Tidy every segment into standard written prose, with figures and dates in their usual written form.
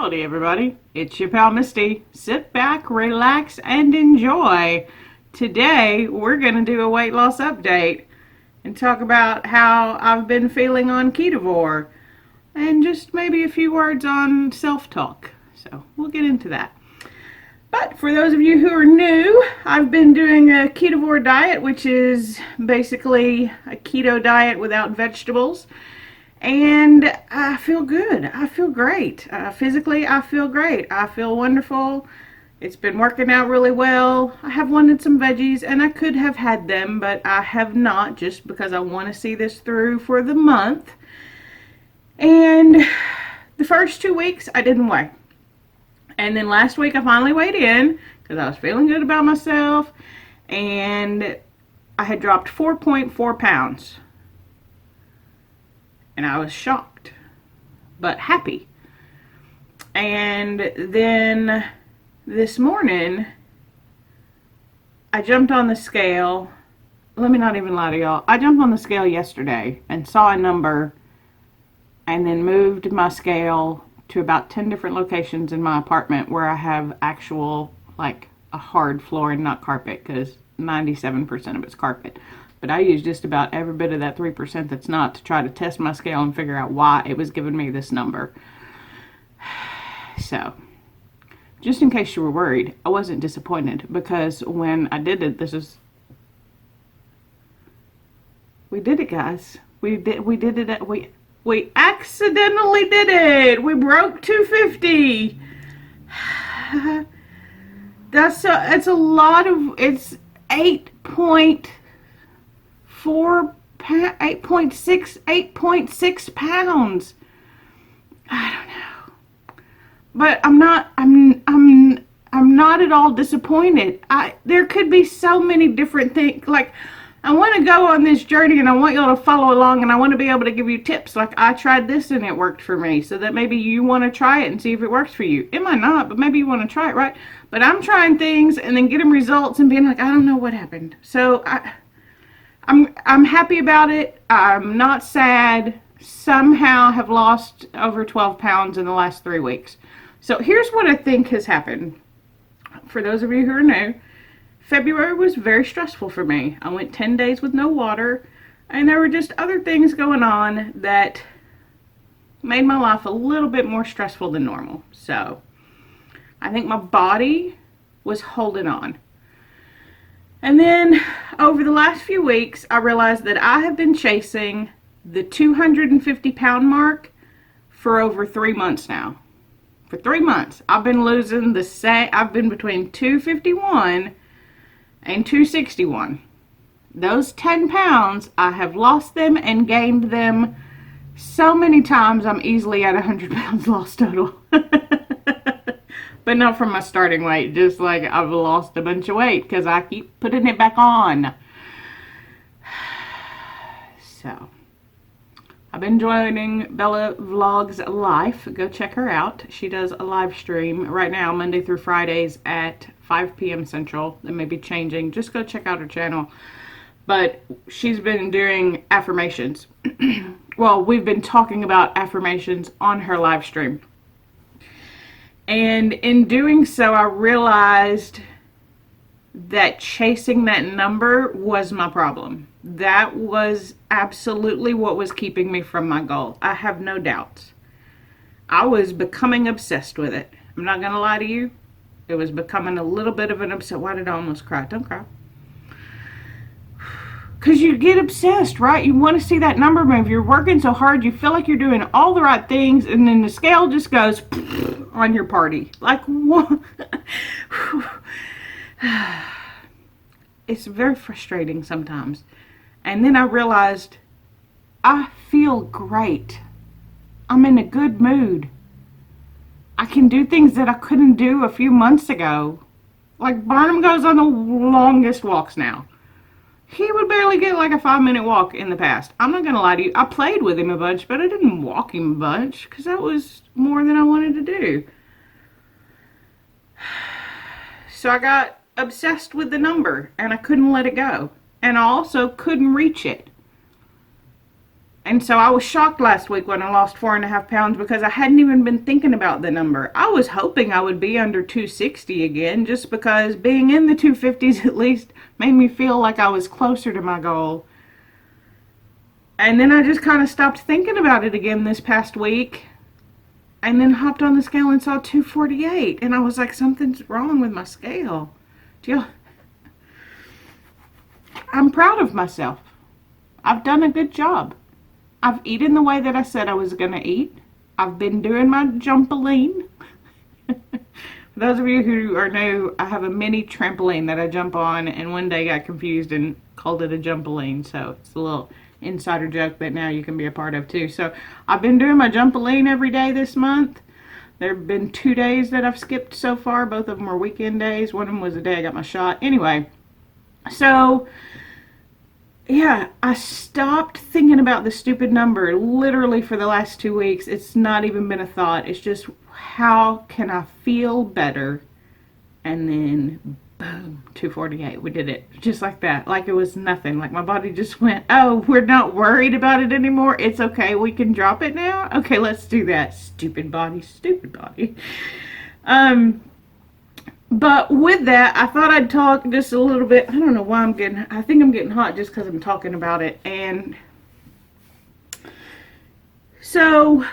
Howdy everybody, it's your pal Misty. Sit back, relax, and enjoy. Today we're going to do a weight loss update and talk about how I've been feeling on Ketovore and just maybe a few words on self-talk. So we'll get into that. But for those of you who are new, I've been doing a Ketovore diet, which is basically a keto diet without vegetables. And I feel good. I feel great. Physically, I feel great. I feel wonderful. It's been working out really well. I have wanted some veggies, and I could have had them, but I have not, just because I want to see this through for the month. And the first 2 weeks, I didn't weigh. And then last week, I finally weighed in, because I was feeling good about myself. And I had dropped 4.4 pounds. And I was shocked, but happy. And then this morning, I jumped on the scale. Let me not even lie to y'all. I jumped on the scale yesterday and saw a number and then moved my scale to about 10 different locations in my apartment where I have actual, like, a hard floor and not carpet, because 97% of it's carpet. But I used just about every bit of that 3% that's not to try to test my scale and figure out why it was giving me this number. So, just in case you were worried, I wasn't disappointed, because when I did it, we did it, guys. We did it. We accidentally did it. We broke 250. It's a lot of, it's 8.6 pounds. I don't know, but I'm not at all disappointed. There could be so many different things. Like, I want to go on this journey and I want y'all to follow along, and I want to be able to give you tips. Like, I tried this and it worked for me, so that maybe you want to try it and see if it works for you. It might not, but maybe you want to try it, right? But I'm trying things and then getting results and being like, I don't know what happened. So I'm happy about it. I'm not sad. Somehow have lost over 12 pounds in the last 3 weeks. So here's what I think has happened. For those of you who are new, February was very stressful for me. I went 10 days with no water, and there were just other things going on that made my life a little bit more stressful than normal. So I think my body was holding on. And then over the last few weeks, I realized that I have been chasing the 250 pound mark for over 3 months now. For 3 months, I've been losing the same. I've been between 251 and 261. Those 10 pounds, I have lost them and gained them so many times. I'm easily at 100 pounds lost total. But not from my starting weight, just like I've lost a bunch of weight because I keep putting it back on. So, I've been joining Bella Vlogs Life. Go check her out. She does a live stream right now, Monday through Fridays at 5 p.m. Central. They may be changing. Just go check out her channel. But she's been doing affirmations. Well, we've been talking about affirmations on her live stream. And in doing so, I realized that chasing that number was my problem. That was absolutely what was keeping me from my goal. I have no doubts. I was becoming obsessed with it. I'm not going to lie to you. It was becoming a little bit of an obsession. Why did I almost cry? Don't cry. Because you get obsessed, right? You want to see that number move. You're working so hard. You feel like you're doing all the right things. And then the scale just goes on your party. Like, what? It's very frustrating sometimes. And then I realized I feel great. I'm in a good mood. I can do things that I couldn't do a few months ago. Like, Barnum goes on the longest walks now. He would barely get like a 5-minute walk in the past. I'm not going to lie to you. I played with him a bunch, but I didn't walk him a bunch because that was more than I wanted to do. So I got obsessed with the number and I couldn't let it go. And I also couldn't reach it. And so I was shocked last week when I lost 4.5 pounds because I hadn't even been thinking about the number. I was hoping I would be under 260 again, just because being in the 250s at least made me feel like I was closer to my goal. And then I just kind of stopped thinking about it again this past week, and then hopped on the scale and saw 248, and I was like, something's wrong with my scale. I'm proud of myself. I've done a good job. I've eaten the way that I said I was going to eat. I've been doing my jumpaline. For those of you who are new, I have a mini trampoline that I jump on, and one day got confused and called it a jumpaline. So it's a little insider joke that now you can be a part of too. So I've been doing my jumpaline every day this month. There have been 2 days that I've skipped so far. Both of them were weekend days. One of them was the day I got my shot. Anyway, so yeah, I stopped thinking about the stupid number literally for the last 2 weeks. It's not even been a thought. It's just, how can I feel better? And then, boom, 248. We did it just like that. Like it was nothing. Like my body just went, oh, we're not worried about it anymore. It's okay. We can drop it now. Okay, let's do that. Stupid body, stupid body. But with that, I thought I'd talk just a little bit. I don't know why I think I'm getting hot just because I'm talking about it. And so,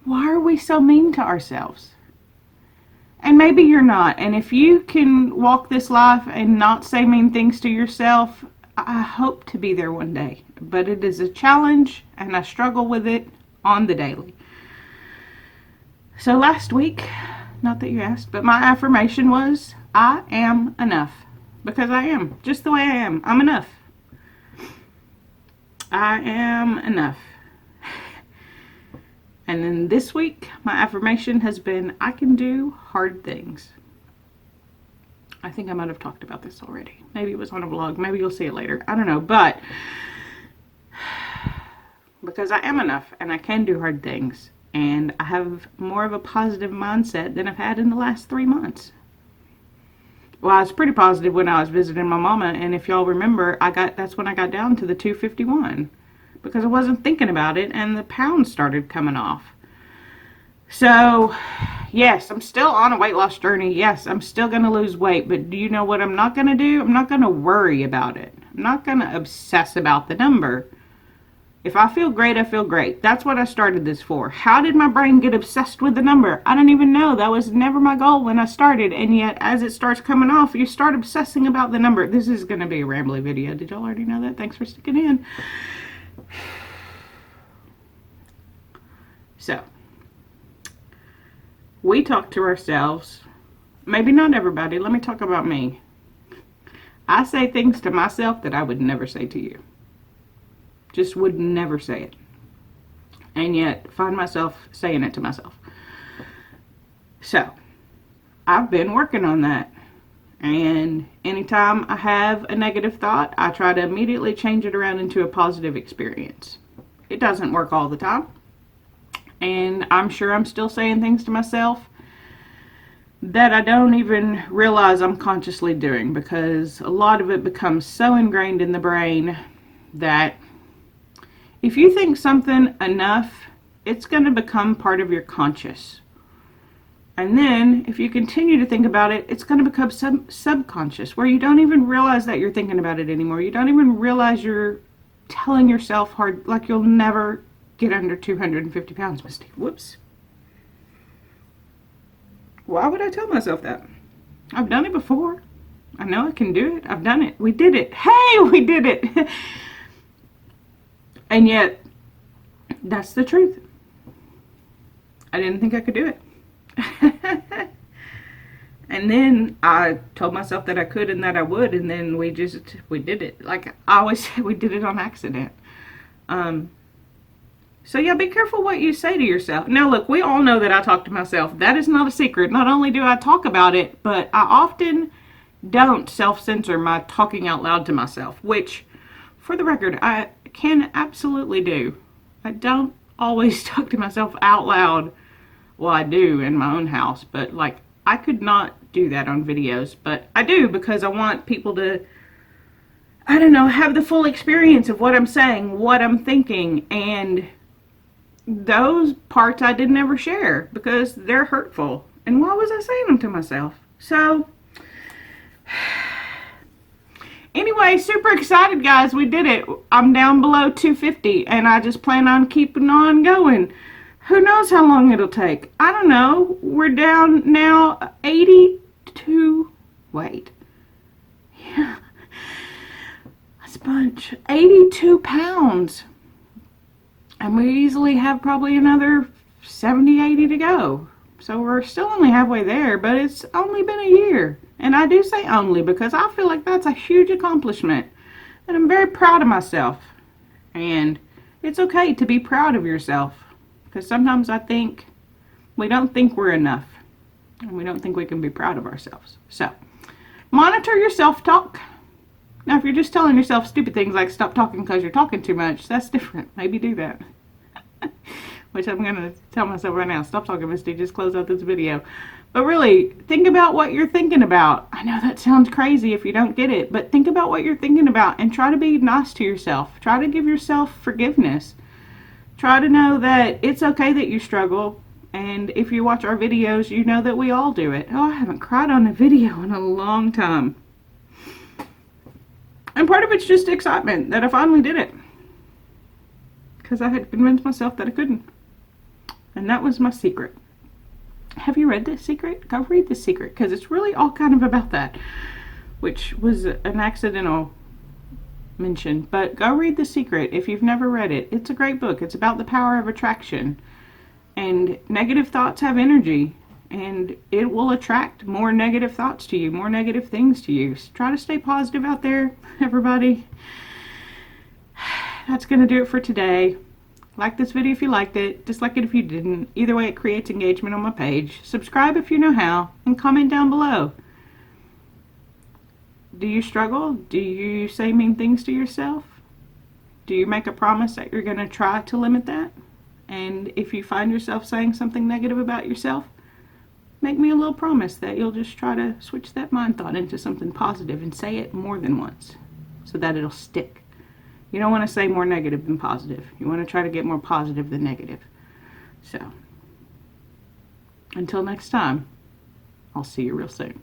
why are we so mean to ourselves? And maybe you're not. And if you can walk this life and not say mean things to yourself, I hope to be there one day. But it is a challenge, and I struggle with it on the daily. So last week, not that you asked, but my affirmation was, I am enough. Because I am. Just the way I am. I'm enough. I am enough. And then this week, my affirmation has been, I can do hard things. I think I might have talked about this already. Maybe it was on a vlog. Maybe you'll see it later. I don't know. But because I am enough and I can do hard things. And I have more of a positive mindset than I've had in the last 3 months. Well, I was pretty positive when I was visiting my mama, and if y'all remember, that's when I got down to the 251 because I wasn't thinking about it, and the pounds started coming off. So, yes, I'm still on a weight loss journey. Yes, I'm still going to lose weight, but do you know what I'm not going to do? I'm not going to worry about it. I'm not going to obsess about the number. If I feel great, I feel great. That's what I started this for. How did my brain get obsessed with the number? I don't even know. That was never my goal when I started. And yet, as it starts coming off, you start obsessing about the number. This is going to be a rambly video. Did y'all already know that? Thanks for sticking in. So, we talk to ourselves. Maybe not everybody. Let me talk about me. I say things to myself that I would never say to you. Just would never say it. And yet find myself saying it to myself. So, I've been working on that. And anytime I have a negative thought, I try to immediately change it around into a positive experience. It doesn't work all the time. And I'm sure I'm still saying things to myself that I don't even realize I'm consciously doing, because a lot of it becomes so ingrained in the brain that if you think something enough, it's going to become part of your conscious. And then, if you continue to think about it, it's going to become subconscious, where you don't even realize that you're thinking about it anymore. You don't even realize you're telling yourself hard, like you'll never get under 250 pounds, Misty. Whoops. Why would I tell myself that? I've done it before. I know I can do it. I've done it. We did it. Hey, we did it. And yet, that's the truth. I didn't think I could do it. And then I told myself that I could and that I would, and then we did it. Like I always say, we did it on accident. So yeah, be careful what you say to yourself. Now look, we all know that I talk to myself. That is not a secret. Not only do I talk about it, but I often don't self-censor my talking out loud to myself, which, for the record, I can absolutely do. I don't always talk to myself out loud. Well, I do in my own house, but like I could not do that on videos, but I do because I want people to I don't know, have the full experience of what I'm saying, what I'm thinking, and those parts I didn't ever share because they're hurtful. And why was I saying them to myself? So, anyway, super excited, guys. We did it. I'm down below 250, and I just plan on keeping on going. Who knows how long it'll take? I don't know. We're down now 82. Wait. Yeah. That's a bunch. 82 pounds. And we easily have probably another 70, 80 to go. So we're still only halfway there, but it's only been a year. And I do say only because I feel like that's a huge accomplishment. And I'm very proud of myself. And it's okay to be proud of yourself. Because sometimes I think we don't think we're enough. And we don't think we can be proud of ourselves. So, monitor your self-talk. Now, if you're just telling yourself stupid things like stop talking because you're talking too much, that's different. Maybe do that. Which I'm going to tell myself right now. Stop talking, Misty. Just close out this video. But really, think about what you're thinking about. I know that sounds crazy if you don't get it. But think about what you're thinking about and try to be nice to yourself. Try to give yourself forgiveness. Try to know that it's okay that you struggle. And if you watch our videos, you know that we all do it. Oh, I haven't cried on a video in a long time. And part of it's just excitement that I finally did it. Because I had convinced myself that I couldn't. And that was my secret. Have you read The Secret? Go read The Secret. Because it's really all kind of about that. Which was an accidental mention. But go read The Secret if you've never read it. It's a great book. It's about the power of attraction. And negative thoughts have energy. And it will attract more negative thoughts to you. More negative things to you. So try to stay positive out there, everybody. That's going to do it for today. Like this video if you liked it. Dislike it if you didn't. Either way, it creates engagement on my page. Subscribe if you know how. And comment down below. Do you struggle? Do you say mean things to yourself? Do you make a promise that you're going to try to limit that? And if you find yourself saying something negative about yourself, make me a little promise that you'll just try to switch that mind thought into something positive and say it more than once so that it'll stick. You don't want to say more negative than positive. You want to try to get more positive than negative. So, until next time, I'll see you real soon.